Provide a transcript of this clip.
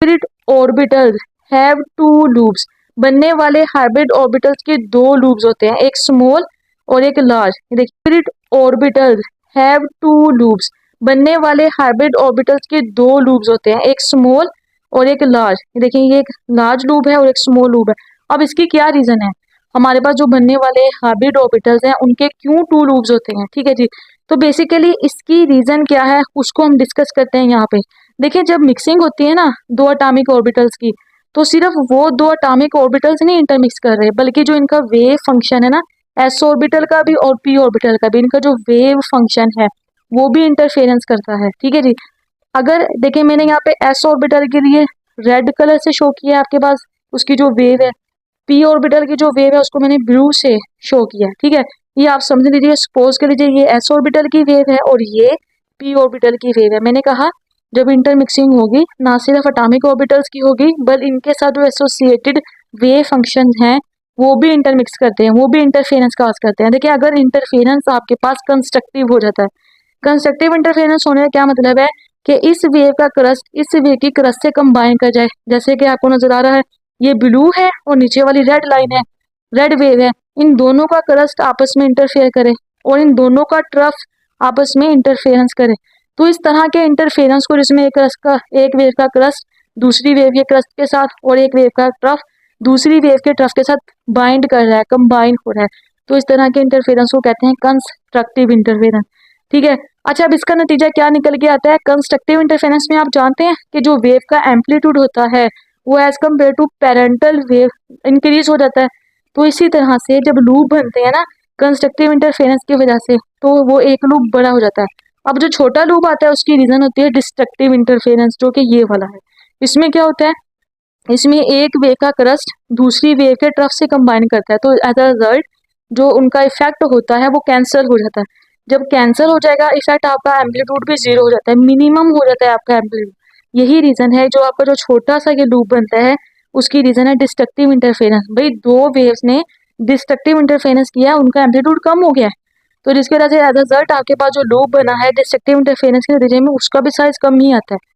Hybrid orbitals have to loops. बनने वाले hybrid orbitals के दो लूप्स होते हैं, एक स्मॉल और एक लार्ज। देखिए hybrid orbitals have to loops. बनने वाले हाइब्रिड ऑर्बिटल्स के दो लूप्स होते हैं, एक स्मॉल और एक लार्ज। देखिए ये एक लार्ज लूप है और एक स्मॉल लूप है। अब इसकी क्या रीजन है, हमारे पास जो बनने वाले हाइब्रिड ऑर्बिटल्स हैं उनके क्यों टू लूप्स होते हैं, ठीक है जी। तो बेसिकली इसकी रीजन क्या है उसको हम डिस्कस करते हैं यहाँ पे। देखिए जब मिक्सिंग होती है ना दो एटॉमिक ऑर्बिटल्स की, तो सिर्फ वो दो एटॉमिक ऑर्बिटल्स नहीं इंटरमिक्स कर रहे, बल्कि जो इनका वेव फंक्शन है ना, एस ऑर्बिटल का भी और पी ऑर्बिटल का भी, इनका जो वेव फंक्शन है वो भी इंटरफेरेंस करता है, ठीक है जी। अगर देखिए मैंने यहाँ पे एस ऑर्बिटल के लिए रेड कलर से शो किया है आपके पास, उसकी जो वेव है, पी ऑर्बिटल की जो वेव है उसको मैंने ब्लू से शो किया, ठीक है। ये आप समझ लीजिए, सपोज कर लीजिए ये एस ऑर्बिटल की वेव है और ये पी ऑर्बिटल की वेव है। मैंने कहा जब इंटरमिक्सिंग होगी ना सिर्फ एटॉमिक ऑर्बिटल्स की होगी, बल्कि इनके साथ जो एसोसिएटेड वेव फंक्शन हैं वो भी इंटरमिक्स करते हैं, वो भी इंटरफेरेंस काज करते हैं। देखिए अगर इंटरफेरेंस आपके पास कंस्ट्रक्टिव हो जाता है, कंस्ट्रक्टिव इंटरफेरेंस होने का क्या मतलब है कि इस वेव का क्रस्ट इस वेव की क्रस्ट से कंबाइन कर जाए। जैसे कि आपको नजर आ रहा है ये ब्लू है और नीचे वाली रेड लाइन है, रेड वेव है, इन दोनों का क्रस्ट आपस में इंटरफेयर करे और इन दोनों का ट्रफ आपस में इंटरफेरेंस करे। तो इस तरह के इंटरफेरेंस को, जिसमें एक वेव का क्रस्ट दूसरी वेव के क्रस्ट के साथ और एक वेव का ट्रफ दूसरी वेव के ट्रफ के साथ बाइंड कर रहा है, कंबाइन हो रहा है, तो इस तरह के इंटरफेरेंस को कहते हैं कंस्ट्रक्टिव इंटरफेरेंस, ठीक है। अच्छा अब इसका नतीजा क्या निकल के आता है, कंस्ट्रक्टिव इंटरफेरेंस में आप जानते हैं कि जो वेव का एम्पलीट्यूड होता है वो as compare to parental wave increase हो जाता है। तो इसी तरह से जब लूप बनते हैं ना कंस्ट्रक्टिव इंटरफेरेंस की वजह से, तो वो एक लूप बड़ा हो जाता है। अब जो छोटा लूप आता है उसकी रीजन होती है डिस्ट्रक्टिव इंटरफेरेंस, जो कि ये वाला है। इसमें क्या होता है, इसमें एक वेव का क्रस्ट दूसरी वेव के ट्रफ से कंबाइन करता है, तो एज अ रिजल्ट जो उनका इफेक्ट होता है वो कैंसिल हो जाता है। जब कैंसिल हो जाएगा इफेक्ट, आपका एम्पलीट्यूड भी जीरो हो जाता है, मिनिमम हो जाता है आपका एम्पलीट्यूड। यही रीजन है जो आपका जो छोटा सा ये लूप बनता है उसकी रीजन है डिस्ट्रक्टिव इंटरफेरेंस। भाई दो वेव्स ने डिस्ट्रक्टिव इंटरफेरेंस किया, उनका एम्पलीट्यूड कम हो गया है, तो जिसकी वजह से एज अ रिजल्ट आपके पास जो लूप बना है डिस्ट्रक्टिव इंटरफेरेंस के नतीजे में उसका भी साइज कम ही आता है।